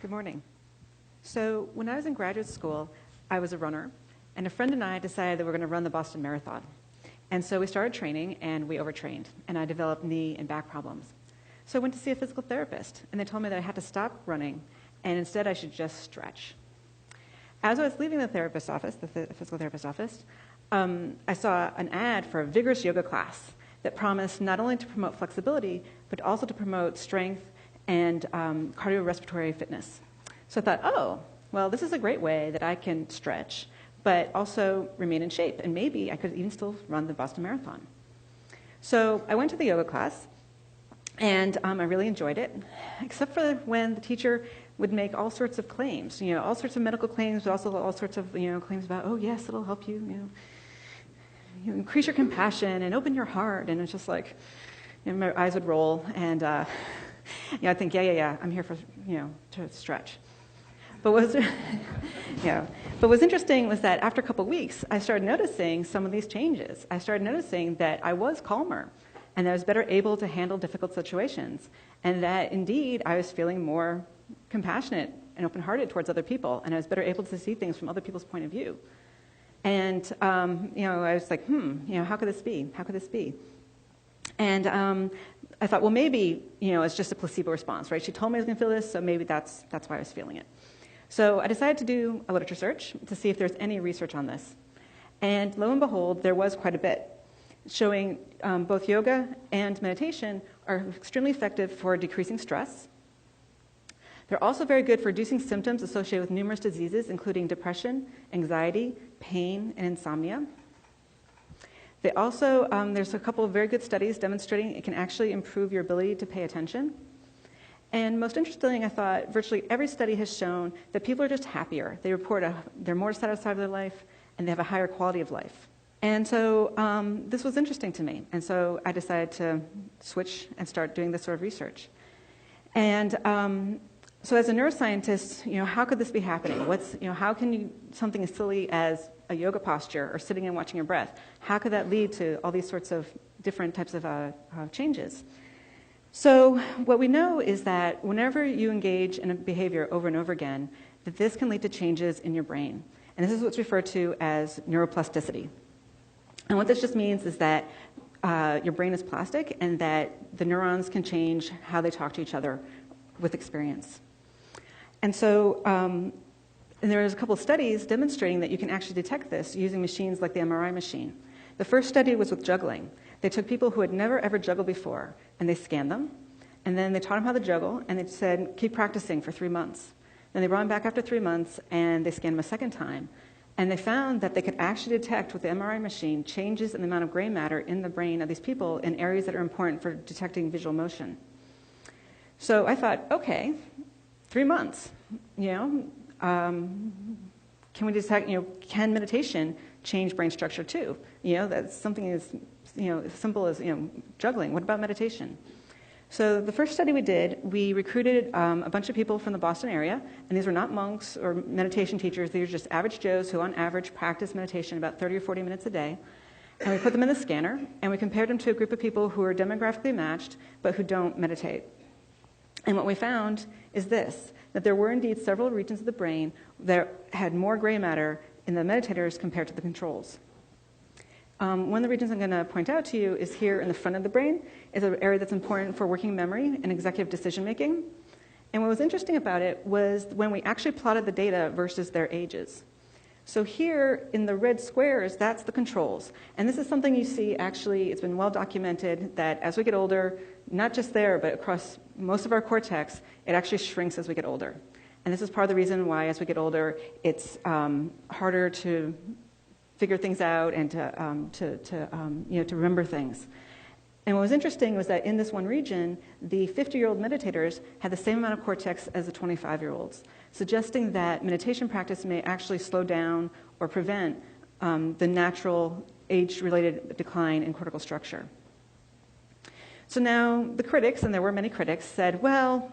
Good morning. So when I was in graduate school, I was a runner, and a friend and I decided that we were going to run the Boston Marathon. And so we started training, and we overtrained, and I developed knee and back problems. So I went to see a physical therapist, and they told me that I had to stop running, and instead I should just stretch. As I was leaving the therapist's office, the physical therapist's office, I saw an ad for a vigorous yoga class that promised not only to promote flexibility, but also to promote strength and cardiorespiratory fitness. So I thought, oh, well, this is a great way that I can stretch, but also remain in shape, and maybe I could even still run the Boston Marathon. So I went to the yoga class, and I really enjoyed it, except for when the teacher would make all sorts of claims, all sorts of medical claims, but also all sorts of claims about, oh yes, it'll help you, increase your compassion and open your heart, and it's just like, my eyes would roll, and I'd think, yeah, I'm here for to stretch. But what's interesting was that after a couple of weeks, I started noticing some of these changes. I started noticing that I was calmer, and that I was better able to handle difficult situations, and that indeed I was feeling more compassionate and open-hearted towards other people, and I was better able to see things from other people's point of view. And I was like, how could this be? How could this be? And I thought, well, maybe it's just a placebo response, right? She told me I was going to feel this, so maybe that's why I was feeling it. So I decided to do a literature search to see if there's any research on this. And lo and behold, there was quite a bit, showing both yoga and meditation are extremely effective for decreasing stress. They're also very good for reducing symptoms associated with numerous diseases, including depression, anxiety, pain, and insomnia. They also, there's a couple of very good studies demonstrating it can actually improve your ability to pay attention. And most interesting, I thought, virtually every study has shown that people are just happier. They report they're more satisfied with their life, and they have a higher quality of life. And so this was interesting to me. And so I decided to switch and start doing this sort of research. And so as a neuroscientist, how could this be happening? How can something as silly as a yoga posture or sitting and watching your breath, how could that lead to all these sorts of different types of changes? So what we know is that whenever you engage in a behavior over and over again, that this can lead to changes in your brain. And this is what's referred to as neuroplasticity. And what this just means is that your brain is plastic and that the neurons can change how they talk to each other with experience. And so and there was a couple of studies demonstrating that you can actually detect this using machines like the MRI machine. The first study was with juggling. They took people who had never ever juggled before, and they scanned them, and then they taught them how to juggle, and they said, keep practicing for 3 months. Then they brought them back after 3 months, and they scanned them a second time, and they found that they could actually detect with the MRI machine changes in the amount of gray matter in the brain of these people in areas that are important for detecting visual motion. So I thought, okay, 3 months, can we detect, can meditation change brain structure too? That's something as, as simple as, juggling. What about meditation? So the first study we did, we recruited a bunch of people from the Boston area, and these were not monks or meditation teachers. These were just average Joes who on average practice meditation about 30 or 40 minutes a day. And we put them in the scanner, and we compared them to a group of people who are demographically matched, but who don't meditate. And what we found is this, that there were indeed several regions of the brain that had more gray matter in the meditators compared to the controls. One of the regions I'm going to point out to you is here in the front of the brain. It's an area that's important for working memory and executive decision making. And what was interesting about it was when we actually plotted the data versus their ages. So here in the red squares, that's the controls. And this is something you see actually, it's been well documented that as we get older, not just there, but across most of our cortex, it actually shrinks as we get older. And this is part of the reason why as we get older, it's harder to figure things out and to remember things. And what was interesting was that in this one region, the 50-year-old meditators had the same amount of cortex as the 25-year-olds, suggesting that meditation practice may actually slow down or prevent the natural age-related decline in cortical structure. So now the critics, and there were many critics, said, well,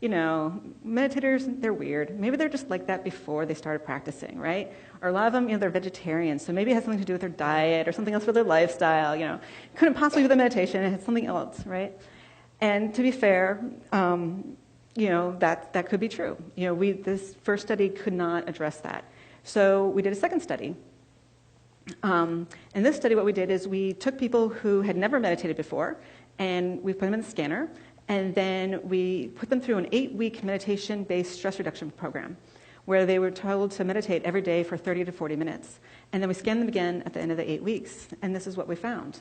meditators, they're weird. Maybe they're just like that before they started practicing, right? Or a lot of them, they're vegetarians, so maybe it has something to do with their diet or something else with their lifestyle, Couldn't possibly be the meditation, it had something else, right? And to be fair, that could be true. This first study could not address that. So we did a second study. In this study, what we did is we took people who had never meditated before, and we put them in the scanner, and then we put them through an 8-week meditation-based stress reduction program, where they were told to meditate every day for 30 to 40 minutes. And then we scanned them again at the end of the 8 weeks, and this is what we found.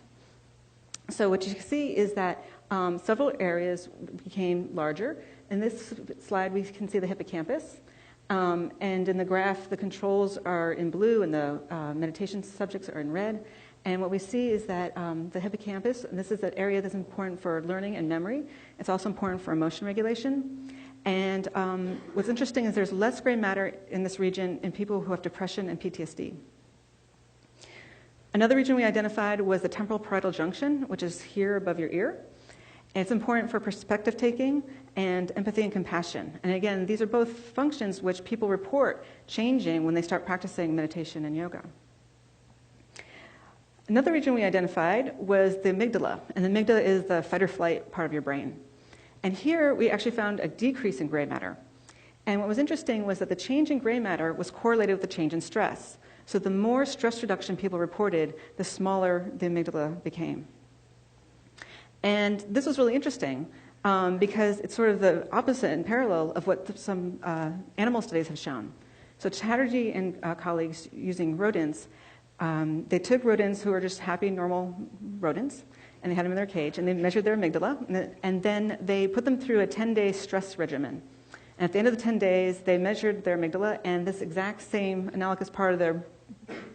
So what you can see is that several areas became larger. In this slide, we can see the hippocampus. And in the graph, the controls are in blue and the meditation subjects are in red. And what we see is that the hippocampus, and this is an area that's important for learning and memory. It's also important for emotion regulation. And what's interesting is there's less gray matter in this region in people who have depression and PTSD. Another region we identified was the temporal parietal junction, which is here above your ear. And it's important for perspective taking and empathy and compassion. And again, these are both functions which people report changing when they start practicing meditation and yoga. Another region we identified was the amygdala. And the amygdala is the fight or flight part of your brain. And here we actually found a decrease in gray matter. And what was interesting was that the change in gray matter was correlated with the change in stress. So the more stress reduction people reported, the smaller the amygdala became. And this was really interesting because it's sort of the opposite and parallel of what some animal studies have shown. So Chatterjee and colleagues using rodents, they took rodents who were just happy, normal rodents, and they had them in their cage, and they measured their amygdala, and then they put them through a 10-day stress regimen. And at the end of the 10 days, they measured their amygdala, and this exact same analogous part of their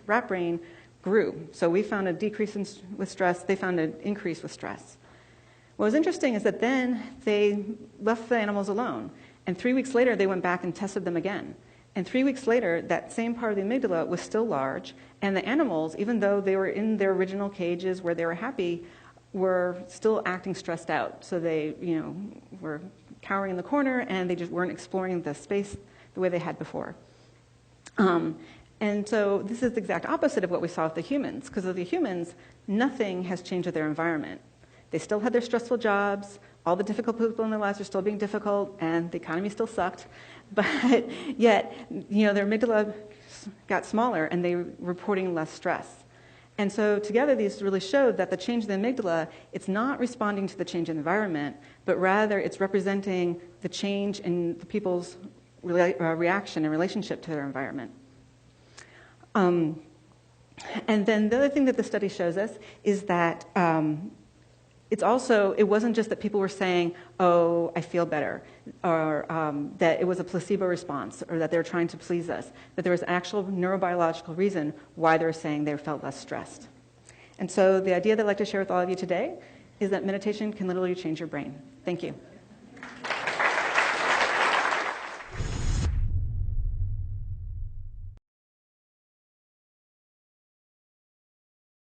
rat brain grew. So we found a decrease with stress. They found an increase with stress. What was interesting is that then they left the animals alone. And 3 weeks later, they went back and tested them again. And 3 weeks later, that same part of the amygdala was still large. And the animals, even though they were in their original cages where they were happy, were still acting stressed out. So they, were cowering in the corner, and they just weren't exploring the space the way they had before. And so this is the exact opposite of what we saw with the humans. Because of the humans, nothing has changed with their environment. They still had their stressful jobs. All the difficult people in their lives are still being difficult, and the economy still sucked. But yet, their amygdala got smaller, and they were reporting less stress. And so together, these really showed that the change in the amygdala, it's not responding to the change in the environment, but rather it's representing the change in the people's reaction and relationship to their environment. And then the other thing that the study shows us is that it wasn't just that people were saying, oh, I feel better, or that it was a placebo response, or that they were trying to please us, that there was an actual neurobiological reason why they were saying they felt less stressed. And so the idea that I'd like to share with all of you today is that meditation can literally change your brain. Thank you.